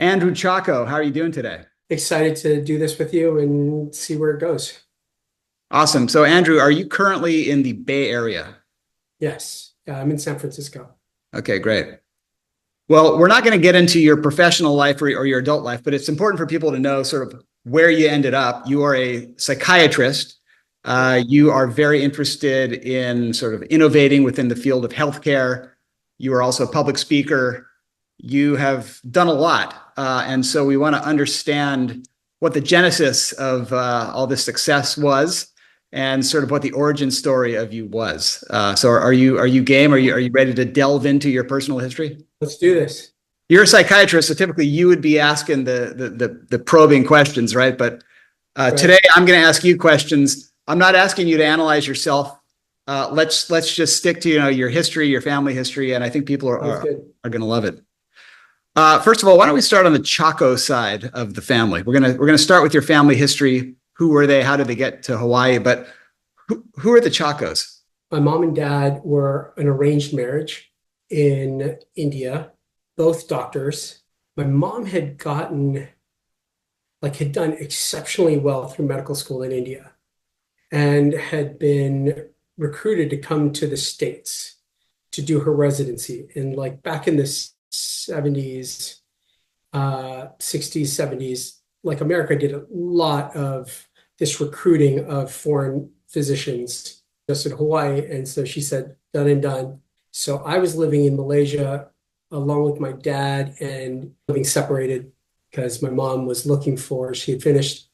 Andrew Chacko, how are you doing today? Excited to do this with you and see where it goes. Awesome. So, Andrew, are you currently in the Bay Area? Yes, I'm in San Francisco. Okay, great. Well, we're not going to get into your professional life or your adult life, but it's important for people to know sort of where you ended up. You are a psychiatrist. You are very interested in sort of innovating within the field of healthcare. You are also a public speaker. You have done a lot. And so we want to understand what the genesis of all this success was and sort of what the origin story of you was. So are you game? Are you ready to delve into your personal history? Let's do this. You're a psychiatrist, so typically you would be asking the probing questions, right? But Right. today I'm going to ask you questions. I'm not asking you to analyze yourself. Let's just stick to your history, your family history, and I think people are going to love it. First of all, why don't we start on the Chacko side of the family? We're gonna start with your family history. Who were they? How did they get to Hawaii? But who are the Chackos? My mom and dad were an arranged marriage in India, both doctors. My mom had done exceptionally well through medical school in India and had been recruited to come to the States to do her residency. And like back in the 70s, 60s, 70s, like America did a lot of this recruiting of foreign physicians just in Hawaii. And so she said, done and done. So I was living in Malaysia along with my dad and living separated because my mom was she had finished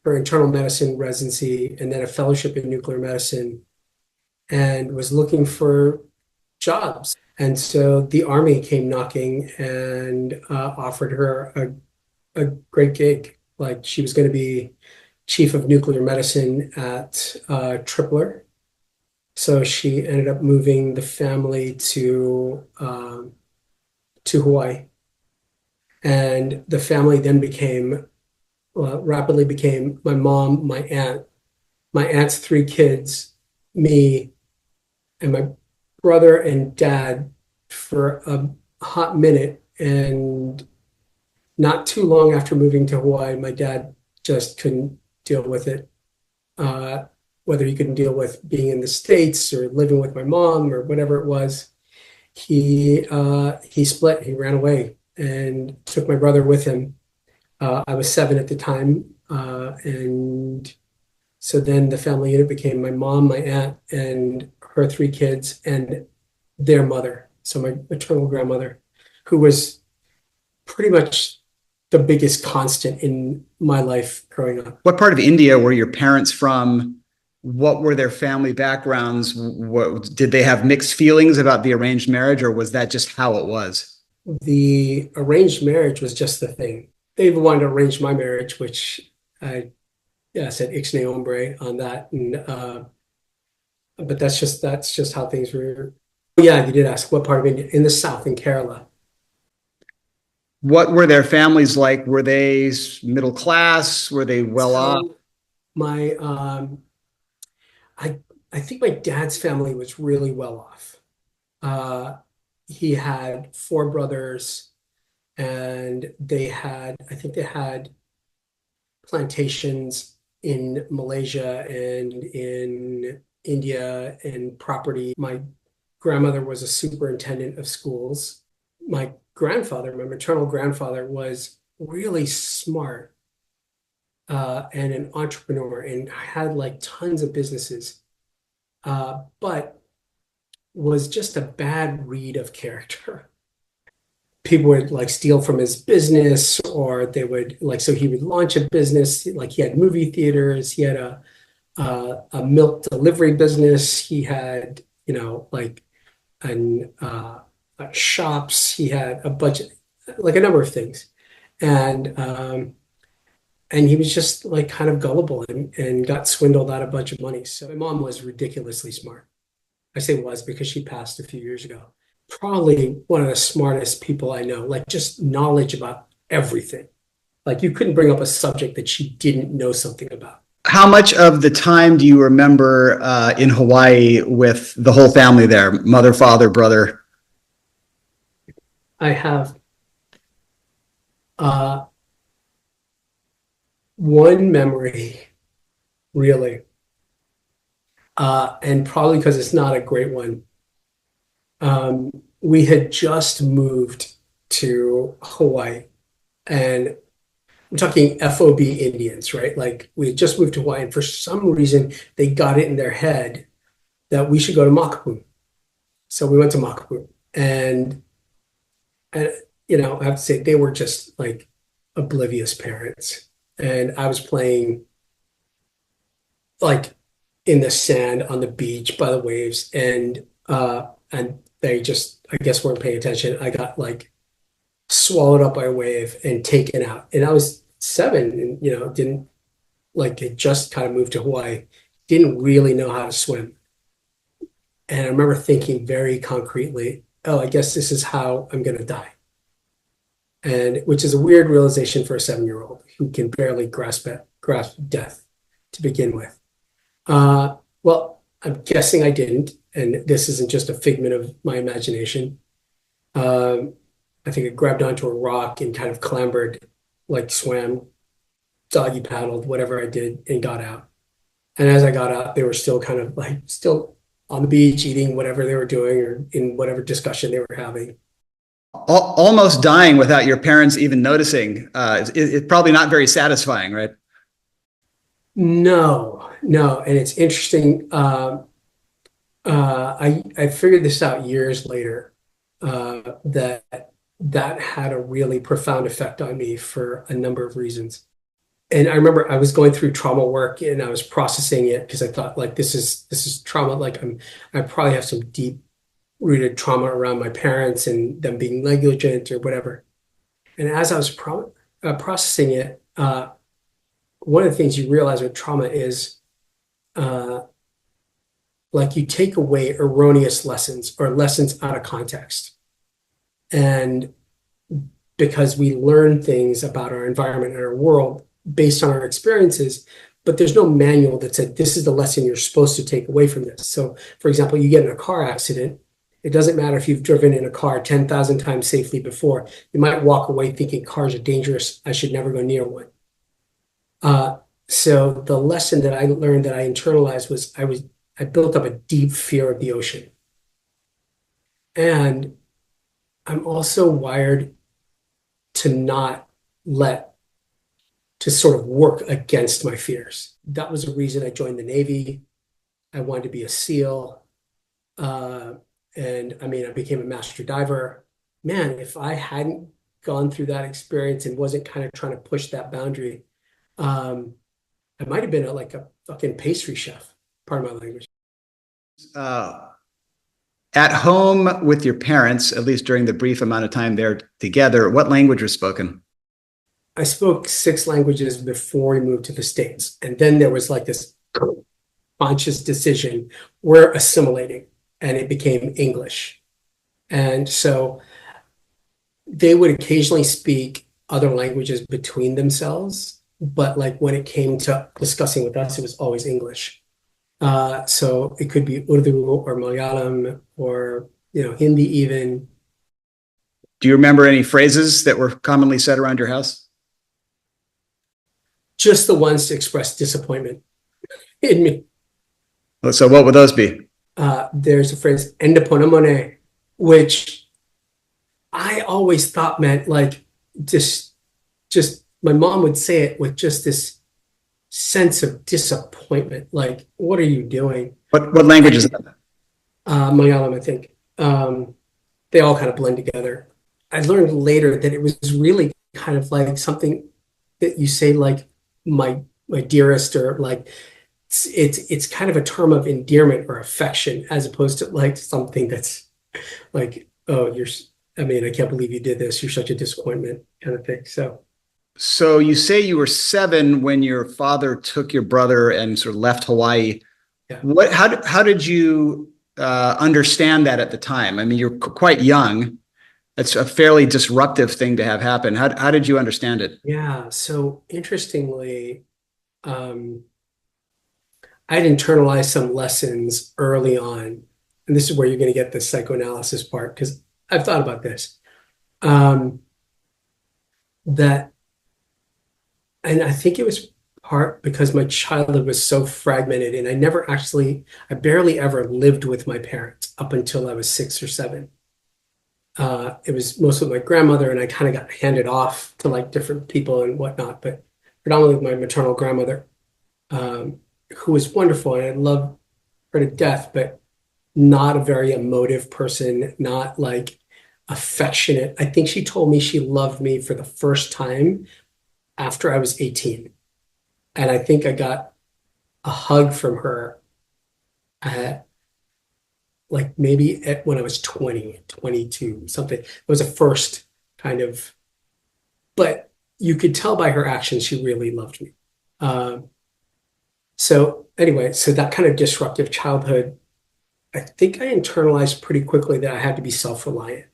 her internal medicine residency and then a fellowship in nuclear medicine and was looking for jobs. And so the Army came knocking and offered her a great gig. Like she was going to be chief of nuclear medicine at Tripler. So she ended up moving the family to Hawaii. And the family then rapidly became my mom, my aunt's three kids, me, and my brother and dad for a hot minute. And not too long after moving to Hawaii, my dad just couldn't deal with it. Whether he couldn't deal with being in the States or living with my mom or whatever it was, he split. He ran away and took my brother with him. I was 7 at the time, and so then the family unit became my mom, my aunt, and her three kids, and their mother. So my maternal grandmother, who was pretty much the biggest constant in my life growing up. What part of India were your parents from? What were their family backgrounds? Did they have mixed feelings about the arranged marriage, or was that just how it was? The arranged marriage was just the thing. They even wanted to arrange my marriage, which I said ixnay hombre on that. And but that's just how things were. Yeah, you did ask what part of India. In the south, in Kerala. What were their families like? Were they middle class? Were they well off? My I think my dad's family was really well off. He had 4 brothers, and I think they had plantations in Malaysia and in India and property. My grandmother was a superintendent of schools. My maternal grandfather, was really smart and an entrepreneur and had like tons of businesses, but was just a bad read of character. People would like steal from his business, or they would so he would launch a business, like he had movie theaters, he had a milk delivery business, he had, an shops, he had a budget, like a number of things. And he was just like kind of gullible and got swindled out of a bunch of money. So my mom was ridiculously smart. I say was because she passed a few years ago. Probably one of the smartest people I know, like just knowledge about everything. Like you couldn't bring up a subject that she didn't know something about. How much of the time do you remember in Hawaii with the whole family there, mother, father, brother? I have Uh, one memory, really, and probably because it's not a great one. We had just moved to Hawaii, and I'm talking FOB Indians, right? Like we had just moved to Hawaii, and for some reason they got it in their head that we should go to Makapu'u. So we went to Makapu'u, and I have to say they were just like oblivious parents, and I was playing like in the sand on the beach by the waves, and they just I guess weren't paying attention. I got like swallowed up by a wave and taken out, and I was 7, and didn't like had just kind of moved to Hawaii, didn't really know how to swim. And I remember thinking very concretely, oh, I guess this is how I'm going to die. And which is a weird realization for a 7-year-old who can barely grasp death to begin with. Well, I'm guessing I didn't, and this isn't just a figment of my imagination. I think I grabbed onto a rock and kind of clambered, like swam, doggy paddled, whatever I did, and got out. And as I got out, they were still kind of like still on the beach eating whatever they were doing or in whatever discussion they were having. Almost dying without your parents even noticing. It's probably not very satisfying, right? No, no. And it's interesting. I figured this out years later, that had a really profound effect on me for a number of reasons. And I remember I was going through trauma work and I was processing it because I thought like this is trauma. Like I probably have some deep rooted trauma around my parents and them being negligent or whatever. And as I was processing it, one of the things you realize with trauma is uh, like you take away erroneous lessons or lessons out of context. And because we learn things about our environment and our world based on our experiences, but there's no manual that said this is the lesson you're supposed to take away from this. So, for example, you get in a car accident. It doesn't matter if you've driven in a car 10,000 times safely before. You might walk away thinking cars are dangerous. I should never go near one. So the lesson that I learned that I internalized was I built up a deep fear of the ocean. And I'm also wired to not to sort of work against my fears. That was the reason I joined the Navy. I wanted to be a SEAL. And I mean, I became a master diver. Man, if I hadn't gone through that experience and wasn't kind of trying to push that boundary, I might have been like a fucking pastry chef, pardon my language. At home with your parents, at least during the brief amount of time they're together, what language was spoken? I spoke 6 languages before we moved to the States. And then there was like this conscious decision, we're assimilating, and it became English. And so they would occasionally speak other languages between themselves, but like when it came to discussing with us, it was always English. So it could be Urdu or Malayalam or Hindi even. Do you remember any phrases that were commonly said around your house? Just the ones to express disappointment in me. So what would those be? There's a phrase, "endaponamone," which I always thought meant like just my mom would say it with just this sense of disappointment. Like, what are you doing? What language is that? Malayalam, I think. They all kind of blend together. I learned later that it was really kind of like something that you say like my dearest, or like it's kind of a term of endearment or affection as opposed to like something that's like, oh, I can't believe you did this. You're such a disappointment kind of thing. So you say you were 7 when your father took your brother and sort of left Hawaii. Yeah. How did you understand that at the time? I mean, you're quite young. It's a fairly disruptive thing to have happen. How did you understand it? Yeah. So interestingly, I'd internalized some lessons early on. And this is where you're going to get the psychoanalysis part, because I've thought about this. that, and I think it was part because my childhood was so fragmented and I barely ever lived with my parents up until I was 6 or 7. It was mostly my grandmother, and I kind of got handed off to like different people and whatnot, but predominantly my maternal grandmother, who was wonderful, and I love her to death, but not a very emotive person, not like affectionate. I think she told me she loved me for the first time after I was 18. And I think I got a hug from her at like maybe when I was 20, 22, something. It was a first kind of, but you could tell by her actions she really loved me. So anyway, so that kind of disruptive childhood, I think I internalized pretty quickly that I had to be self-reliant.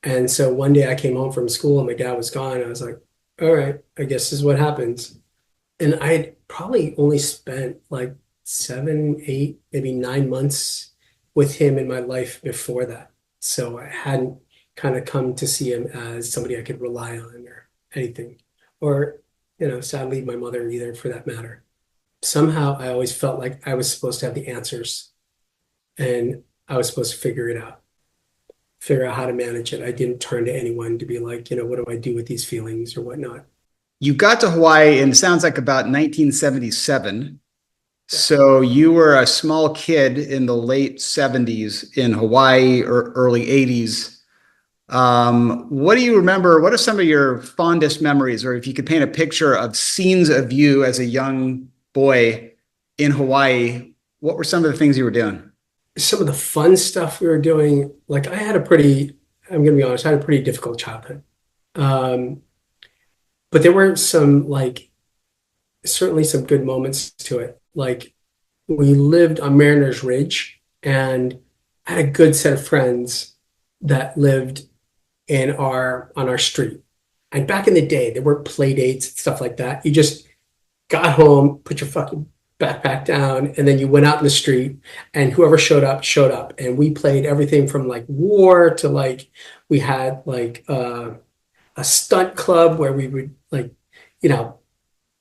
And so one day I came home from school and my dad was gone. I was like, all right, I guess this is what happens. And I had probably only spent like 7, 8, maybe 9 months with him in my life before that. So I hadn't kind of come to see him as somebody I could rely on or anything. Or, sadly, my mother either, for that matter. Somehow I always felt like I was supposed to have the answers and I was supposed to figure out how to manage it. I didn't turn to anyone to be like, what do I do with these feelings or whatnot. You got to Hawaii, and it sounds like about 1977. So you were a small kid in the late 70s in Hawaii or early 80s. What do you remember? What are some of your fondest memories, or if you could paint a picture of scenes of you as a young boy in Hawaii, what were some of the things you were doing? Some of the fun stuff we were doing, like I'm going to be honest, I had a pretty difficult childhood. But there were certainly some good moments to it. Like we lived on Mariners Ridge, and I had a good set of friends that lived on our street. And back in the day, there were play dates and stuff like that. You just got home, put your fucking backpack down, and then you went out in the street, and whoever showed up. And we played everything from like war to like, we had like a stunt club where we would like,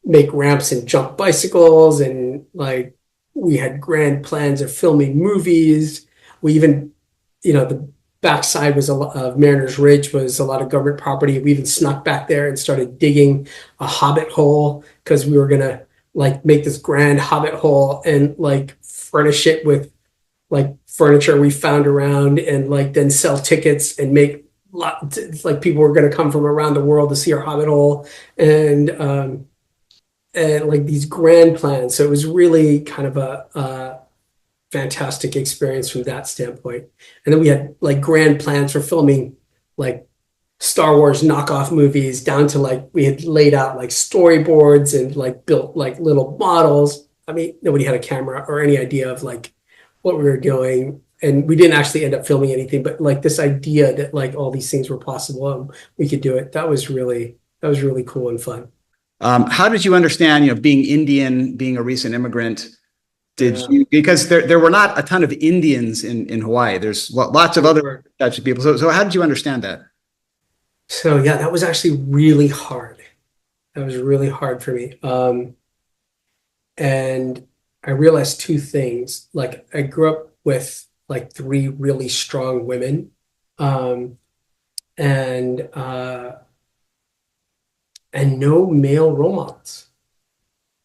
make ramps and jump bicycles. And like, we had grand plans of filming movies. We even, the backside of Mariners Ridge was a lot of government property. We even snuck back there and started digging a hobbit hole because we were going to like make this grand hobbit hole and like furnish it with like furniture we found around, and like then sell tickets and make like people were going to come from around the world to see our hobbit hole, and like these grand plans. So it was really kind of a fantastic experience from that standpoint. And then we had like grand plans for filming like Star Wars knockoff movies, down to like we had laid out like storyboards and like built like little models. I mean, nobody had a camera or any idea of like what we were doing. And we didn't actually end up filming anything, but like this idea that like all these things were possible and we could do it. That was really cool and fun. How did you understand, being Indian, being a recent immigrant? Because there were not a ton of Indians in Hawaii. There's lots of other types of people. So how did you understand that? So yeah, that was actually really hard. That was really hard for me. And I realized 2 things. Like I grew up with like 3 really strong women. And no male role models.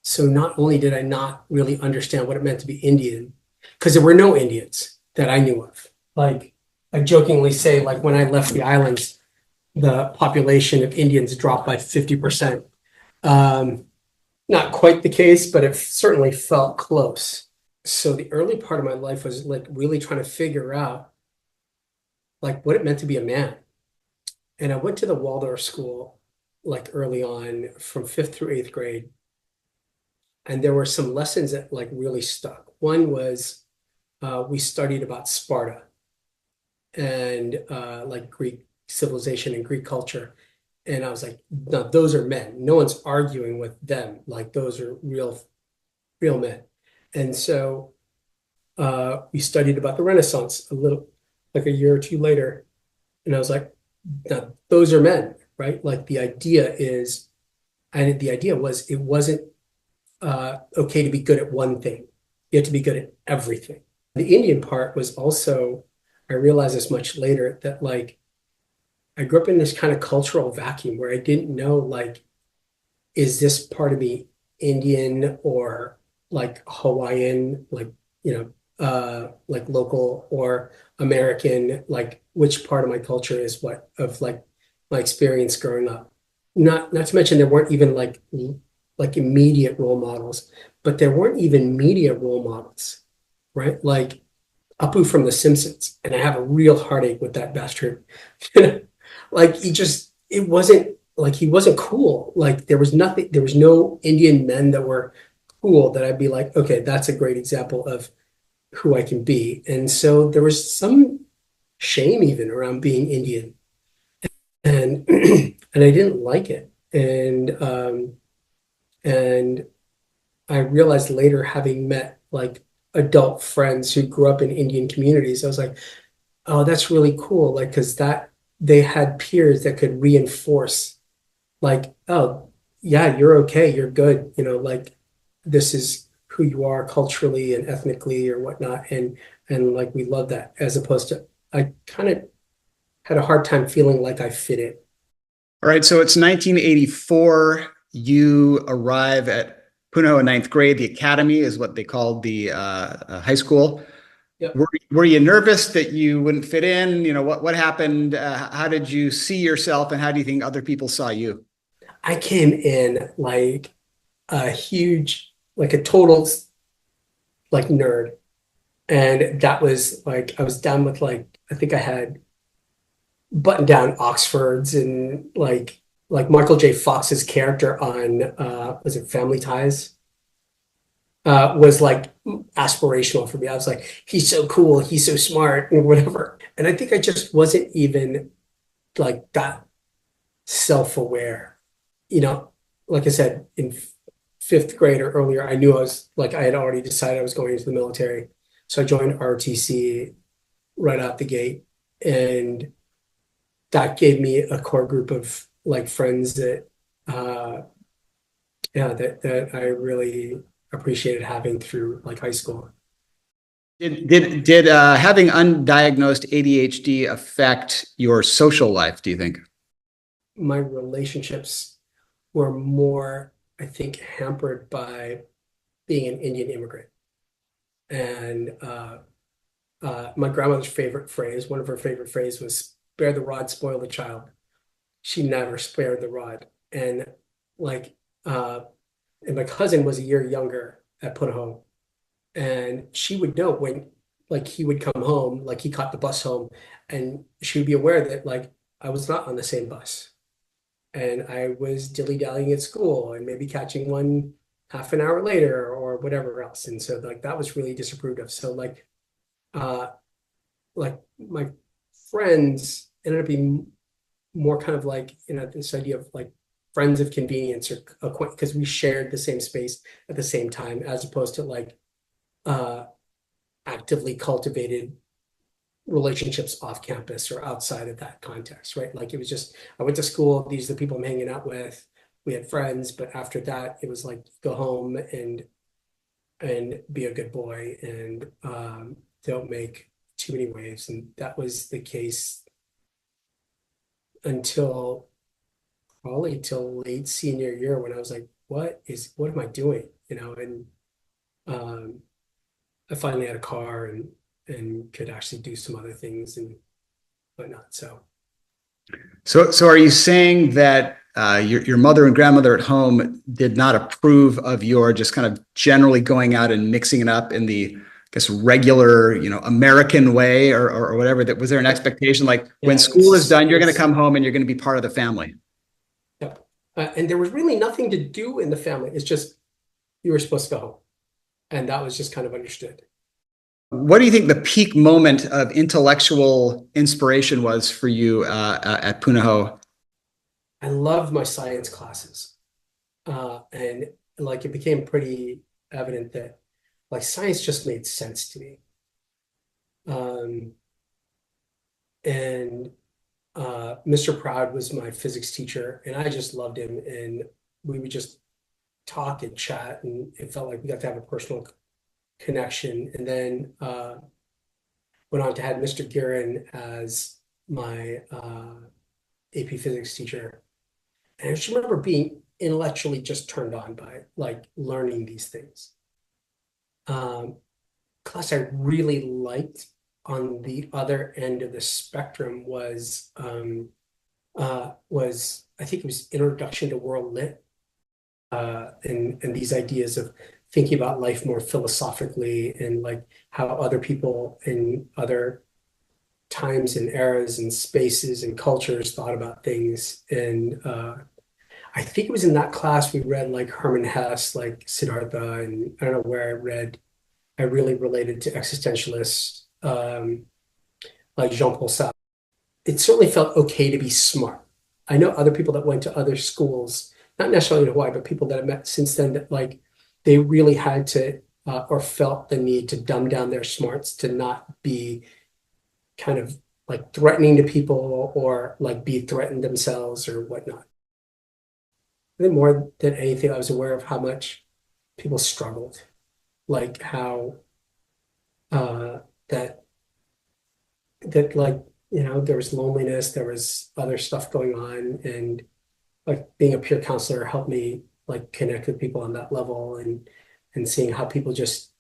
So not only did I not really understand what it meant to be Indian, because there were no Indians that I knew of. Like I jokingly say, like when I left the islands, the population of Indians dropped by 50%. Not quite the case, but it certainly felt close. So the early part of my life was like really trying to figure out like what it meant to be a man. And I went to the Waldorf school like early on from 5th through 8th grade. And there were some lessons that like really stuck. One was we studied about Sparta and like Greek civilization and Greek culture. And I was like, no, those are men. No one's arguing with them. Like those are real men. And so we studied about the Renaissance a little, like a year or 2 later. And I was like, no, those are men. right? Like the idea is, and the idea was it wasn't okay to be good at one thing. You have to be good at everything. The Indian part was also, I realized this much later, that like I grew up in this kind of cultural vacuum where I didn't know, like, is this part of me Indian or like Hawaiian, like, like local or American, like which part of my culture is what of like my experience growing up. Not to mention there weren't even like immediate role models, but there weren't even media role models, right? Like Apu from The Simpsons, and I have a real heartache with that bastard. Like it wasn't like he wasn't cool. Like there was nothing, there was no Indian men that were cool that I'd be like, okay, that's a great example of who I can be. And so there was some shame even around being Indian, and and I didn't like it. And I realized later, having met like adult friends who grew up in Indian communities, I was like, oh, that's really cool. Like, because that they had peers that could reinforce, like, oh, yeah, you're okay, you're good, like this is who you are culturally and ethnically or whatnot. And like we love that, as opposed to I kind of had a hard time feeling like I fit in. All right, so it's 1984. You arrive at Punahou in ninth grade. The academy is what they called the high school. Yep. Were you nervous that you wouldn't fit in? What happened? How did you see yourself, and how do you think other people saw you? I came in like a huge, like a total like nerd. And that was like, I was down with like, I think I had button down Oxfords and like Michael J. Fox's character on was it Family Ties? Was like aspirational for me. I was like, he's so cool, he's so smart, and whatever. And I think I just wasn't even like that self-aware. You know, like I said, in fifth grade or earlier, I knew I was like, I had already decided I was going into the military. So I joined ROTC right out the gate. And that gave me a core group of like friends that uh yeah, that I really appreciated having through like high school. Did having undiagnosed ADHD affect your social life, do you think? My relationships were more, I think, hampered by being an Indian immigrant. And my grandmother's favorite phrase, one of her favorite phrases was spare the rod, spoil the child. She never spared the rod. And like uh and my cousin was a year younger at Punahou, and she would know when like he would come home, like he caught the bus home, and she would be aware that like I was not on the same bus, and I was dilly-dallying at school and maybe catching one half an hour later or whatever else. And so like that was really disapproved of. So uh like my friends ended up being more kind of like, this idea of like friends of convenience, or because we shared the same space at the same time, as opposed to like uh actively cultivated relationships off campus or outside of that context, right? Like it was just, I went to school, these are the people I'm hanging out with, we had friends, but after that it was like go home and be a good boy, and don't make too many waves. And that was the case until probably till late senior year, when I was like, what am I doing? And um, I finally had a car and could actually do some other things and whatnot. So are you saying that your mother and grandmother at home did not approve of your just kind of generally going out and mixing it up in the, I guess, regular, American way, or whatever? That was there an expectation like when Yeah, school is done, you're going to come home and you're going to be part of the family? yeah. And there was really nothing to do in the family. It's just you were supposed to go home, and that was just kind of understood. What do you think the peak moment of intellectual inspiration was for you at Punahou? I loved my science classes, and like it became pretty evident that like science just made sense to me. Um, and Mr. Proud was my physics teacher, and I just loved him. And we would just talk and chat, and it felt like we got to have a personal connection. And then went on to have Mr. Guerin as my AP physics teacher. And I just remember being intellectually just turned on by like learning these things. Class I really liked on the other end of the spectrum was I think it was Introduction to World Lit, and these ideas of thinking about life more philosophically and like how other people in other times and eras and spaces and cultures thought about things. And I think it was in that class we read like Hermann Hesse, like Siddhartha, and I don't know where I really related to existentialists like Jean-Paul Sartre. It certainly felt okay to be smart. I know other people that went to other schools, not necessarily in Hawaii, but people that I've met since then, that like they really had to or felt the need to dumb down their smarts to not be kind of like threatening to people or like be threatened themselves or whatnot. I think more than anything, I was aware of how much people struggled, like how that like, you know, there was loneliness, there was other stuff going on, and like being a peer counselor helped me like connect with people on that level, and seeing how people just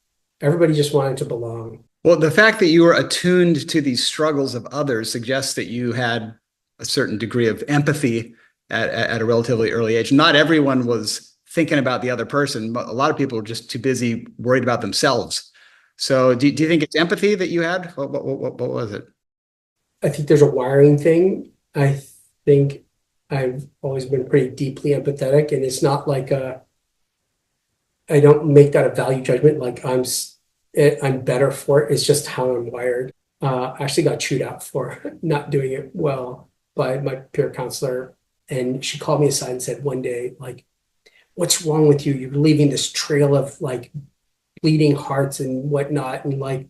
everybody just wanted to belong. Well, the fact that you were attuned to these struggles of others suggests that you had a certain degree of empathy at a relatively early age. Not everyone was thinking about the other person, but a lot of people were just too busy worried about themselves. So do you think it's empathy that you had? What was it? I think there's a wiring thing. I think I've always been pretty deeply empathetic, and it's not like I don't make that a value judgment. Like I'm better for it. It's just how I'm wired. I actually got chewed out for not doing it well by my peer counselor, and she called me aside and said one day, like, "What's wrong with you? You're leaving this trail of like bleeding hearts and whatnot," and like,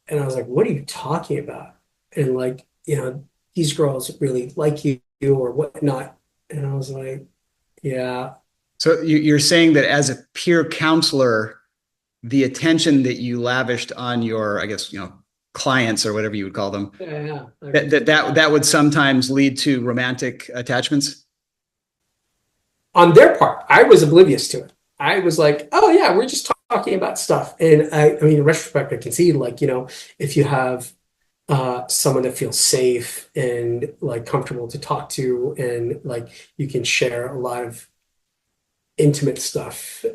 and I was like, "What are you talking about?" And like, you know, these girls really like you or whatnot. And I was like, yeah. So you're saying that as a peer counselor, the attention that you lavished on your, I guess, clients or whatever you would call them, Yeah. that would sometimes lead to romantic attachments? On their part, I was oblivious to it. I was like, oh yeah, we're just talking about stuff. And I mean, in retrospect, I can see like, you know, if you have someone that feels safe and like comfortable to talk to, and like you can share a lot of intimate stuff,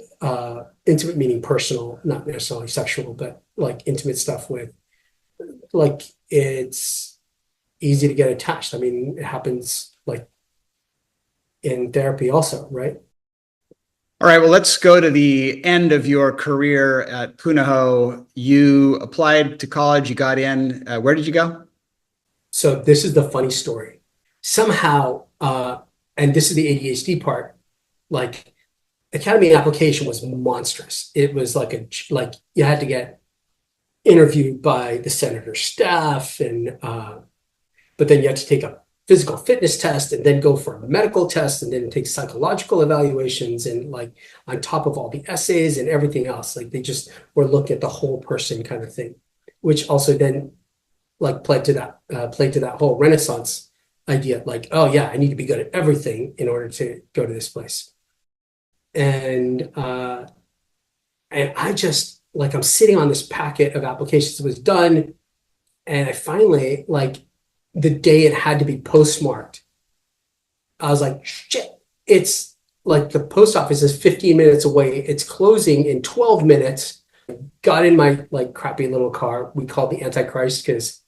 intimate meaning personal, not necessarily sexual, but like intimate stuff with, like, it's easy to get attached. I mean, it happens like in therapy also, right? All right, well, let's go to the end of your career at Punahou. You applied to college, you got in. Where did you go? So this is the funny story. Somehow, and this is the ADHD part, like Academy application was monstrous. It was like you had to get interviewed by the senator's staff, and but then you had to take a physical fitness test and then go for a medical test and then take psychological evaluations, and like on top of all the essays and everything else, like they just were looking at the whole person kind of thing, which also then like played to that whole Renaissance idea, like, oh yeah, I need to be good at everything in order to go to this place. And I just like, I'm sitting on this packet of applications that was done, and I finally, like, the day it had to be postmarked, I was like, shit, it's like the post office is 15 minutes away. It's closing in 12 minutes. Got in my like crappy little car. We called the Antichrist because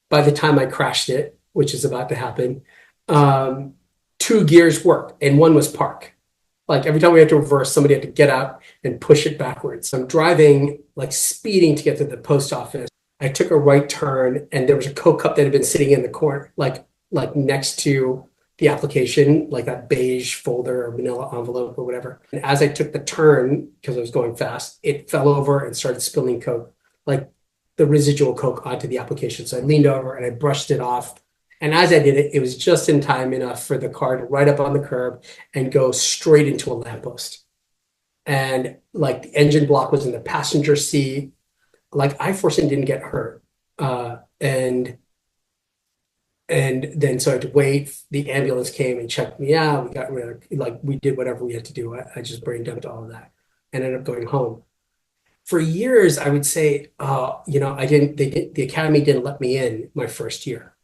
by the time I crashed it, which is about to happen, 2 gears worked and one was park. Like every time we had to reverse, somebody had to get out and push it backwards. I'm driving, like speeding to get to the post office. I took a right turn, and there was a Coke cup that had been sitting in the corner, like next to the application, like that beige folder or manila envelope or whatever. And as I took the turn, because I was going fast, it fell over and started spilling Coke, like the residual Coke onto the application. So I leaned over and I brushed it off, And as I did it, it was just in time enough for the car to ride up on the curb and go straight into a lamppost. And like the engine block was in the passenger seat. Like I fortunately didn't get hurt. And then so I had to wait. The ambulance came and checked me out. We got rid of, like, we did whatever we had to do. I just brain dumped all of that and ended up going home. For years, I would say, the academy didn't let me in my first year.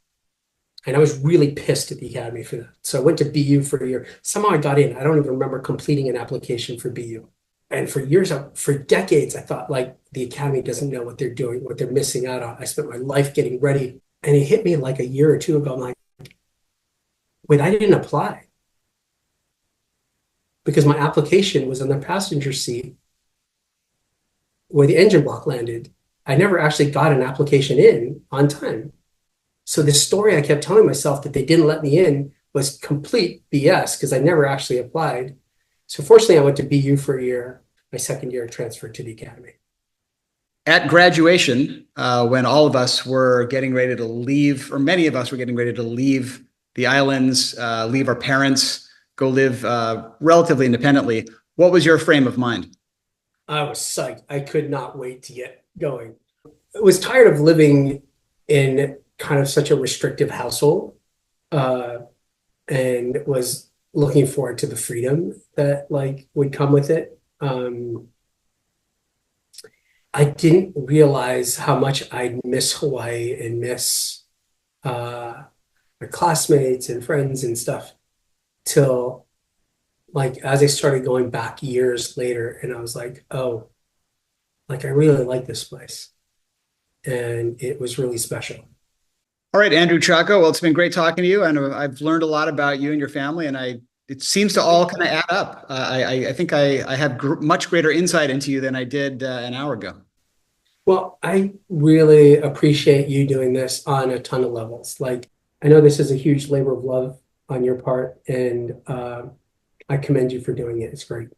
And I was really pissed at the academy for that. So I went to BU for a year. Somehow I got in. I don't even remember completing an application for BU. And for years, for decades, I thought like the academy doesn't know what they're doing, what they're missing out on. I spent my life getting ready. And it hit me like a year or two ago. I'm like, wait, I didn't apply because my application was on the passenger seat where the engine block landed. I never actually got an application in on time. So this story I kept telling myself that they didn't let me in was complete BS because I never actually applied. So fortunately, I went to BU for a year. My second year, I transferred to the academy. At graduation, when all of us were getting ready to leave, or many of us were getting ready to leave the islands, leave our parents, go live relatively independently, what was your frame of mind? I was psyched. I could not wait to get going. I was tired of living in kind of such a restrictive household, and was looking forward to the freedom that like would come with it. I didn't realize how much I'd miss Hawaii and miss my classmates and friends and stuff till like as I started going back years later, and I was like, oh, like I really like this place. And it was really special. All right, Andrew Chacko. Well, it's been great talking to you, and I've learned a lot about you and your family, and it seems to all kind of add up. I think I have much greater insight into you than I did an hour ago. Well, I really appreciate you doing this on a ton of levels. Like, I know this is a huge labor of love on your part, and I commend you for doing it. It's great.